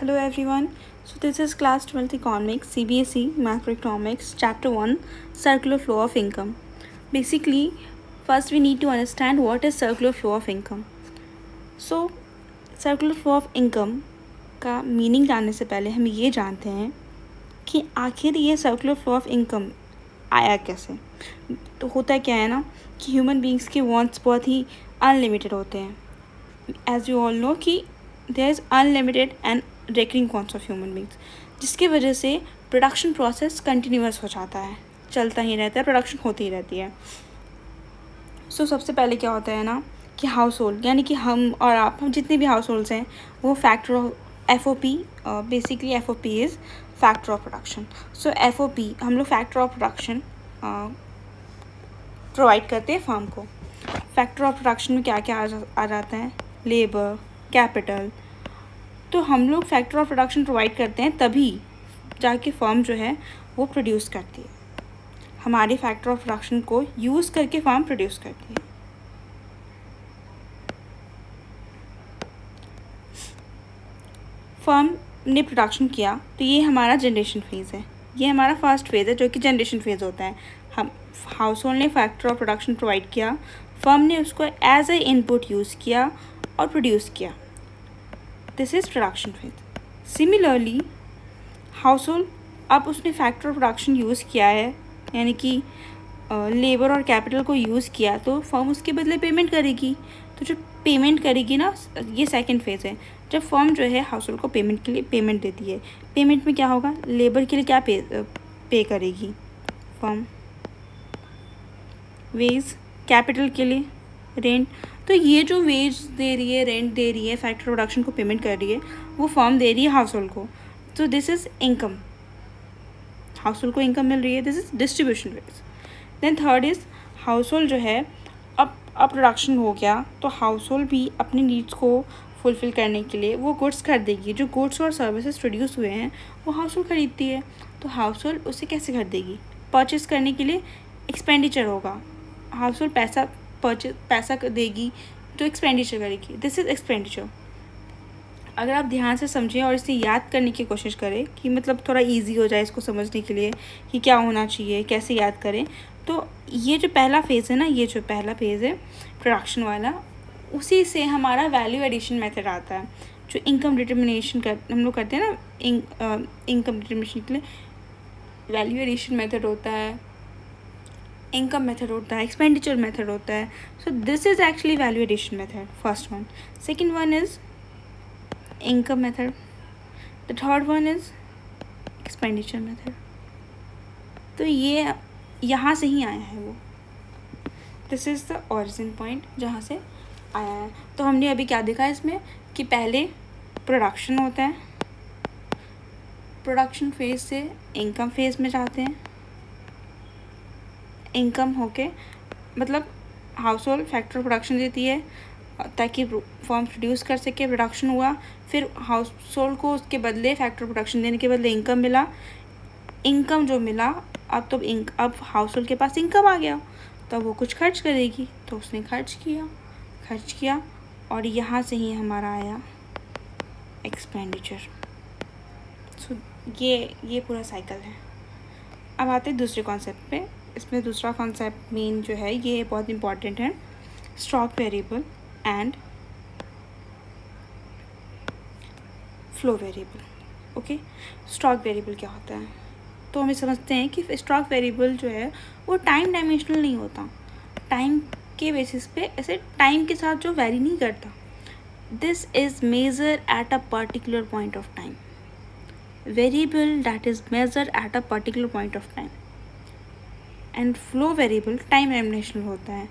Hello everyone. So this is class 12th economics CBSE macroeconomics chapter 1 circular flow of income. Basically first we need to understand what is circular flow of income. So circular flow of income का meaning जानने से पहले हम ये जानते हैं कि आखिर ये सर्कुलर फ्लो ऑफ इनकम आया कैसे. तो होता क्या है ना कि ह्यूमन बींग्स के वांट्स बहुत ही अनलिमिटेड होते हैं. एज यू ऑल नो कि there is unlimited and recurring wants of human beings, जिसकी वजह से प्रोडक्शन प्रोसेस कंटिन्यूअस हो जाता है, चलता ही रहता है, प्रोडक्शन होती ही रहती है. सो सबसे पहले क्या होता है ना कि हाउस होल्ड यानी कि हम और आप, हम जितने भी हाउस होल्ड्स हैं वो factor of FOP, basically FOP is factor of production. So FOP हम लोग फैक्टर ऑफ प्रोडक्शन प्रोवाइड करते हैं फर्म को. फैक्टर ऑफ प्रोडक्शन में क्या क्या आ जाता है, लेबर, कैपिटल. तो हम लोग फैक्टर ऑफ प्रोडक्शन प्रोवाइड करते हैं तभी जाके फर्म जो है वो प्रोड्यूस करती है. हमारे फैक्टर ऑफ प्रोडक्शन को यूज़ करके फर्म प्रोड्यूस करती है. फर्म ने प्रोडक्शन किया तो ये हमारा जनरेशन फेज़ है. ये हमारा फर्स्ट फेज़ है जो कि जनरेशन फेज़ होता है. हम हाउस होल्ड ने फैक्टर ऑफ प्रोडक्शन प्रोवाइड किया, फर्म ने उसको एज ए इनपुट यूज़ किया और प्रोड्यूस किया. This is production phase. Similarly house hold, अब उसने फैक्टर ऑफ प्रोडक्शन यूज़ किया है यानी कि लेबर और कैपिटल को यूज़ किया, तो फर्म उसके बदले पेमेंट करेगी. तो जो पेमेंट करेगी ना, ये सेकंड फेज़ है. जब फर्म जो है हाउस होल्ड को पेमेंट के लिए पेमेंट देती है, पेमेंट में क्या होगा, लेबर के लिए क्या पे करेगी फर्म, वेज, कैपिटल के लिए रेंट. तो ये जो वेज दे रही है, रेंट दे रही है, फैक्टर प्रोडक्शन को पेमेंट कर रही है, वो फर्म दे रही है हाउस होल्ड को. तो this is income, household को इनकम मिल रही है. This is distribution wage. Then third is household जो है, अब प्रोडक्शन हो गया तो हाउस होल्ड भी अपनी नीड्स को फुलफ़िल करने के लिए वो गुड्स खरीदेगी. जो गुड्स और सर्विसेज प्रोड्यूस हुए हैं वो हाउस होल्ड खरीदती है. तो हाउस होल्ड उसे कैसे खरीदेगी, परचेज़ करने के लिए एक्सपेंडिचर होगा. हाउस होल्ड पैसा देगी तो एक्सपेंडिचर करेगी. This is expenditure. अगर आप ध्यान से समझें और इसे याद करने की कोशिश करें कि मतलब थोड़ा इजी हो जाए इसको समझने के लिए कि क्या होना चाहिए, कैसे याद करें, तो ये जो पहला फेज़ है ना, ये जो पहला फेज़ है प्रोडक्शन वाला, उसी से हमारा वैल्यू एडिशन मेथड आता है. जो इनकम डिटर्मिनेशन हम लोग करते हैं ना, इनकम डिटर्मिनेशन के लिए वैल्यू एडिशन मेथड होता है, इनकम मेथड होता है, एक्सपेंडिचर मेथड होता है. So this is actually value addition method, first one. Second one is income method. The third one is expenditure method. तो ये यहाँ से ही आया है वो. This is the origin point जहाँ से आया है. तो हमने अभी क्या देखा इसमें कि पहले प्रोडक्शन होता है, प्रोडक्शन फेज से इनकम फेज में जाते हैं. इनकम होके मतलब हाउस होल्ड फैक्टर प्रोडक्शन देती है ताकि फर्म प्रोड्यूस कर सके, प्रोडक्शन हुआ, फिर हाउस होल्ड को उसके बदले फैक्टर प्रोडक्शन देने के बदले इनकम मिला. इनकम जो मिला, अब हाउस होल्ड के पास इनकम आ गया, तब वो कुछ खर्च करेगी. तो उसने खर्च किया और यहाँ से ही हमारा आया एक्सपेंडिचर. सो ये पूरा साइकिल है. अब आते हैं दूसरे कॉन्सेप्ट पे. इसमें दूसरा कॉन्सेप्ट मेन जो है ये बहुत इंपॉर्टेंट है, stock variable and flow variable. Okay, stock variable क्या होता है, तो हमें समझते हैं कि स्टॉक वेरिएबल जो है वो टाइम डायमेंशनल नहीं होता, टाइम के बेसिस पे ऐसे टाइम के साथ जो वेरी नहीं करता. This is measure at a particular point of time. Variable that is measure at a particular point of time. And flow variable time dimensional होता है,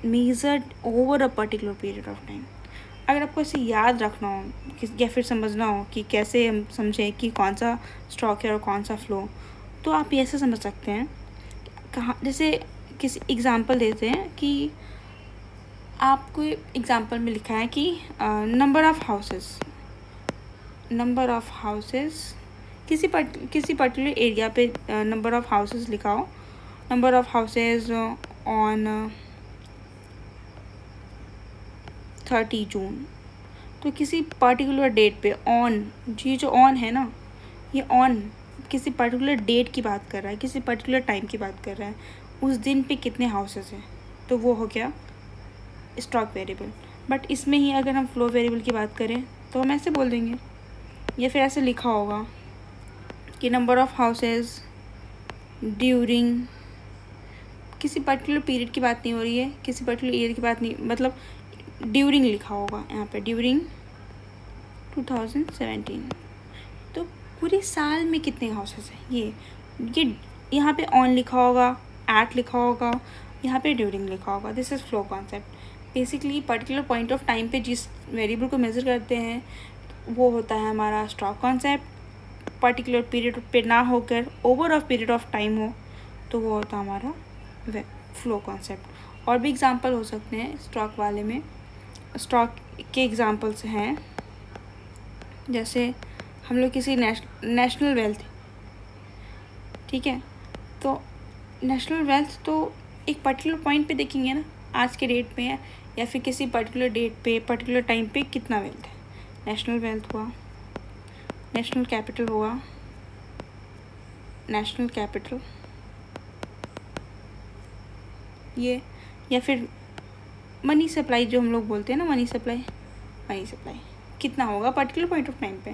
measured over a particular period of time. अगर आपको इसे याद रखना हो या फिर समझना हो कि कैसे हम समझें कि कौन सा स्टॉक है और कौन सा फ्लो, तो आप ये ऐसे समझ सकते हैं. कहाँ, जैसे किसी एग्ज़ाम्पल देते हैं कि आपको एग्ज़ाम्पल में लिखा है कि नंबर ऑफ़ हाउसेस किसी पर्टिकुलर एरिया पे नंबर ऑफ़ हाउसेस लिखा हो, नंबर ऑफ़ हाउसेस ऑन 30 जून. तो किसी पर्टिकुलर डेट पे ऑन, ये जो ऑन है ना, ये ऑन किसी पर्टिकुलर डेट की बात कर रहा है, किसी पर्टिकुलर टाइम की बात कर रहा है, उस दिन पे कितने हाउसेस हैं, तो वो हो गया स्टॉक वेरिएबल। बट इसमें ही अगर हम फ्लो वेरिएबल की बात करें तो हम ऐसे बोल देंगे, या फिर ऐसे लिखा होगा कि नंबर ऑफ़ हाउसेस ड्यूरिंग, किसी पर्टिकुलर पीरियड की बात नहीं हो रही है, किसी पर्टिकुलर ईयर की बात नहीं, मतलब ड्यूरिंग लिखा होगा यहाँ पे, ड्यूरिंग 2017। तो पूरे साल में कितने हाउसेस हैं, ये यहाँ पे ऑन लिखा होगा, एट लिखा होगा, यहाँ पे ड्यूरिंग लिखा होगा। This is flow concept. Basically particular point of time पे जिस वेरिएबल को मेज़र करते हैं वो होता है हमारा स्टॉक कॉन्सेप्ट। पर्टिकुलर पीरियड पे ना होकर over of period of time हो तो वो होता है हमारा फ्लो कॉन्सेप्ट। और भी एग्जांपल हो सकते हैं स्टॉक वाले में। स्टॉक के एग्जांपल्स हैं जैसे हम लोग किसी नेशनल वेल्थ, ठीक है, तो नेशनल वेल्थ तो एक पर्टिकुलर पॉइंट पे देखेंगे ना, आज के डेट पे है या फिर किसी पर्टिकुलर डेट पे पर्टिकुलर टाइम पे कितना वेल्थ है। नेशनल वेल्थ हुआ, नेशनल कैपिटल हुआ, नेशनल कैपिटल, ये, या फिर मनी सप्लाई जो हम लोग बोलते हैं ना, मनी सप्लाई कितना होगा पर्टिकुलर पॉइंट ऑफ टाइम पे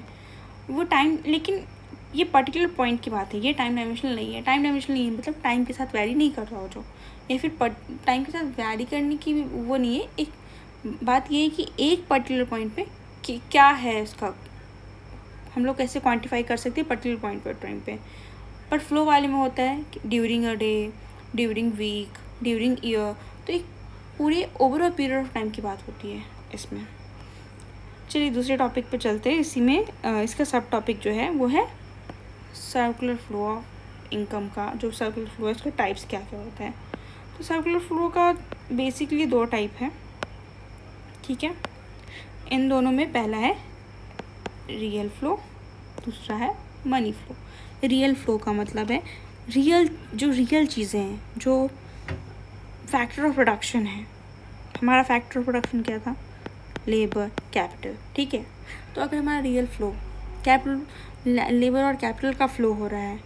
वो टाइम। लेकिन ये पर्टिकुलर पॉइंट की बात है, ये टाइम डायमेंशनल नहीं है। टाइम डायमेंशनल नहीं है मतलब टाइम के साथ वैरी नहीं कर रहा हो जो, या फिर टाइम के साथ वैरी करने की वो नहीं है। एक बात ये है कि एक पर्टिकुलर पॉइंट पे कि क्या है उसका, हम लोग कैसे क्वान्टिफाई कर सकते हैं पर्टिकुलर पॉइंट पर टाइम पे। पर फ्लो वाले में होता है कि during a day, during week, during year, तो एक पूरे ओवरऑल पीरियड ऑफ टाइम की बात होती है इसमें। चलिए दूसरे टॉपिक पे चलते हैं। इसी में इसका सब टॉपिक जो है वो है सर्कुलर फ्लो ऑफ इनकम का। जो सर्कुलर फ्लो है उसके टाइप्स क्या क्या होता है। तो सर्कुलर फ्लो का बेसिकली 2 टाइप है, ठीक है। इन दोनों में पहला है रियल फ्लो, दूसरा है मनी फ्लो। रियल फ्लो का मतलब है रियल चीज़ें हैं, जो फैक्टर ऑफ प्रोडक्शन है। हमारा फैक्टर ऑफ प्रोडक्शन क्या था, लेबर कैपिटल, ठीक है। तो अगर हमारा रियल फ्लो कैपिटल, लेबर और कैपिटल का फ्लो हो रहा है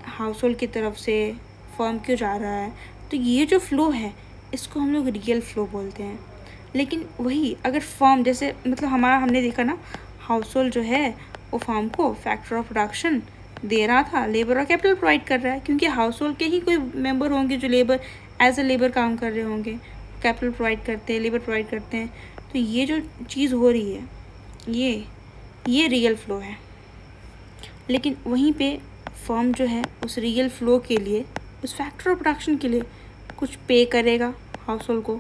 हाउस होल्ड की तरफ से फर्म क्यों जा रहा है, तो ये जो फ्लो है इसको हम लोग रियल फ्लो बोलते हैं। लेकिन वही अगर फर्म जैसे मतलब हमने देखा ना, हाउस होल्ड जो है वो फर्म को फैक्टर ऑफ प्रोडक्शन दे रहा था, लेबर और कैपिटल प्रोवाइड कर रहा है, क्योंकि हाउस होल्ड के ही कोई मेंबर होंगे जो लेबर एज अ लेबर काम कर रहे होंगे, कैपिटल प्रोवाइड करते हैं, लेबर प्रोवाइड करते हैं। तो ये जो चीज़ हो रही है ये रियल फ्लो है। लेकिन वहीं पे फर्म जो है उस रियल फ्लो के लिए, उस फैक्टर ऑफ प्रोडक्शन के लिए कुछ पे करेगा हाउस होल्ड को।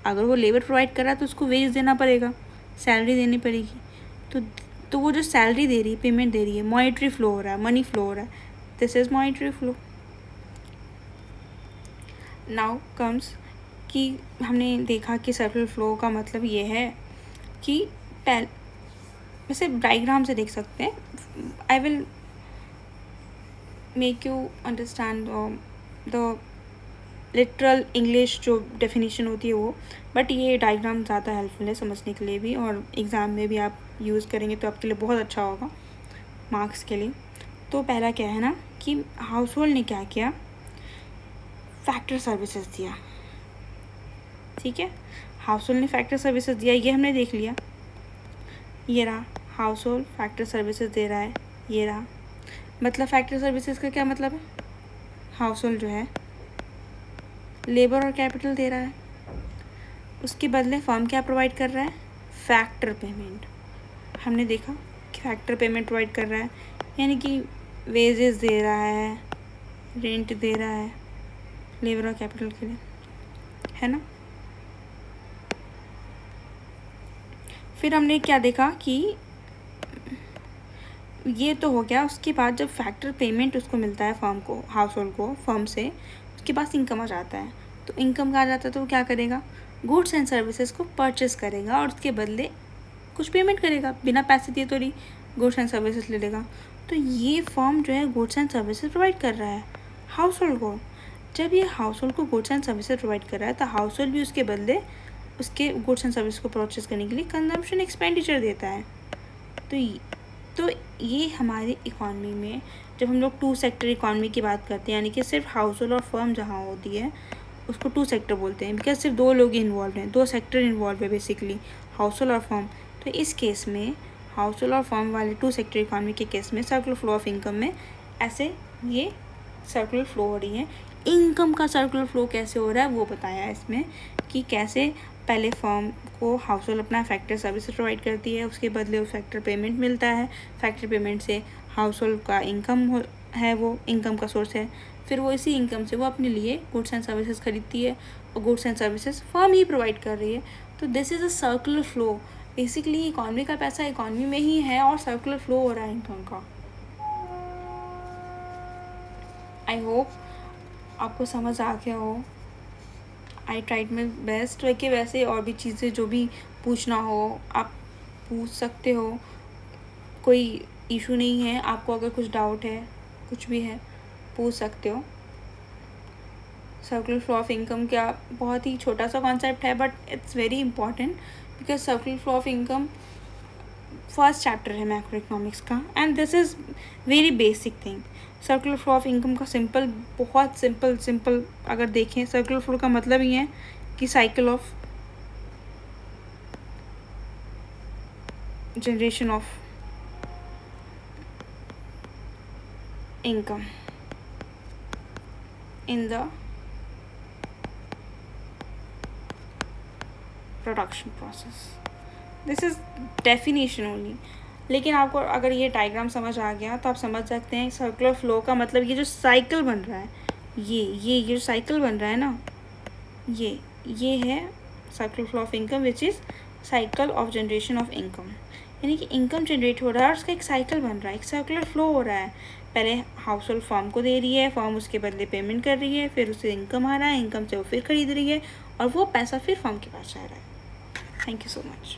अगर वो लेबर प्रोवाइड कर रहा है तो उसको वेज देना पड़ेगा, सैलरी देनी पड़ेगी। तो वो जो सैलरी दे रही है, पेमेंट दे रही है, मॉनेटरी फ्लो हो रहा है, मनी फ्लो हो रहा है, this is monetary flow. Now comes कि हमने देखा कि सर्कुलर फ्लो का मतलब ये है कि वैसे डायग्राम से देख सकते हैं। I will make you understand the literal English जो डेफिनेशन होती है वो, बट ये डायग्राम ज़्यादा हेल्पफुल है समझने के लिए भी, और एग्ज़ाम में भी आप यूज़ करेंगे तो आपके लिए बहुत अच्छा होगा मार्क्स के लिए। तो पहला क्या है ना कि हाउस होल्ड ने क्या किया, फैक्टर सर्विसेज दिया, ठीक है। हाउस होल्ड ने फैक्टर सर्विसेज दिया, ये हमने देख लिया। ये रहा हाउस होल्ड फैक्टर सर्विसेज दे रहा है, ये रहा। मतलब फैक्टर सर्विसेज का क्या मतलब है, हाउस होल्ड जो है लेबर और कैपिटल दे रहा है, उसके बदले फर्म क्या प्रोवाइड कर रहा है, फैक्टर पेमेंट। हमने देखा कि फैक्टर पेमेंट प्रोवाइड कर रहा है, यानी कि वेजेस दे रहा है, रेंट दे रहा है लेबर और कैपिटल के लिए, है ना। फिर हमने क्या देखा कि ये तो हो गया। उसके बाद जब फैक्टर पेमेंट उसको मिलता है फर्म को, हाउस होल्ड को फर्म से, उसके पास इनकम आ जाता है। तो इनकम का आ जाता है तो वो क्या करेगा, गुड्स एंड सर्विसेज को परचेस करेगा और उसके बदले कुछ पेमेंट करेगा। बिना पैसे दिए तो नहीं गुड्स एंड सर्विसेज ले लेगा। तो ये फर्म जो है गुड्स एंड सर्विसेज प्रोवाइड कर रहा है हाउस होल्ड को। जब ये हाउस होल्ड को गुड्स एंड सर्विसेज प्रोवाइड कर रहा है तो हाउस होल्ड भी उसके बदले उसके गुड्स एंड सर्विस को परचेज करने के लिए कंजम्पशन एक्सपेंडिचर देता है। तो ये हमारी इकॉनमी में जब हम लोग टू सेक्टर इकॉनमी की बात करते हैं, यानी कि सिर्फ हाउस होल्ड और फर्म जहाँ होती है उसको टू सेक्टर बोलते हैं, बिकॉज सिर्फ दो लोग इन्वॉल्व हैं, दो सेक्टर इन्वॉल्व है बेसिकली, हाउस होल्ड और फर्म। तो इस केस में हाउस होल्ड और फर्म वाले टू सेक्टर इकॉनमी के केस में सर्कुलर फ्लो ऑफ इनकम में ऐसे ये सर्कुलर फ्लो हो रही है। इनकम का सर्कुलर फ्लो कैसे हो रहा है वो बताया है इसमें, कि कैसे पहले फर्म को हाउस होल्ड अपना फैक्टर सर्विस प्रोवाइड करती है, उसके बदले उस फैक्टर पेमेंट मिलता है, फैक्टर पेमेंट से हाउस होल्ड का इनकम है, वो इनकम का सोर्स है। फिर वो इसी इनकम से वो अपने लिए गुड्स एंड सर्विसेज खरीदती है और goods and services firm he provide कर रही है। तो this is a circular flow. Basically economy का पैसा इकॉनमी में ही है और सर्कुलर फ्लो हो रहा है इनकम का। आई होप आपको समझ आ गया हो। I tried my best. कि वैसे और भी चीज़ें जो भी पूछना हो आप पूछ सकते हो, कोई इशू नहीं है। आपको अगर कुछ डाउट है, कुछ भी है, पूछ सकते हो। सर्कुलर फ्लो ऑफ इनकम क्या बहुत ही छोटा सा कॉन्सेप्ट है, but it's very important, because circular flow of income first chapter है मैक्रो इकोनॉमिक्स का, and this is very basic thing. Circular flow of income का बहुत सिंपल अगर देखें, सर्कुलर फ्लो का मतलब ही है कि cycle of generation of income in the production process. This is definition only. लेकिन आपको अगर ये डायग्राम समझ आ गया तो आप समझ सकते हैं सर्कुलर फ्लो का मतलब ये जो साइकिल बन रहा है, ये जो साइकिल बन रहा है ना, ये है circular flow of income, which is cycle of generation of income. यानी कि इनकम जनरेट हो रहा है और उसका एक साइकिल बन रहा है, एक सर्कुलर फ्लो हो रहा है। पहले हाउस होल्ड फर्म को दे रही है, फर्म उसके बदले पेमेंट कर रही है, फिर उसे इनकम आ रहा है, इनकम से वो फिर खरीद रही है और वो पैसा फिर फर्म के पास जा रहा है। Thank you so much.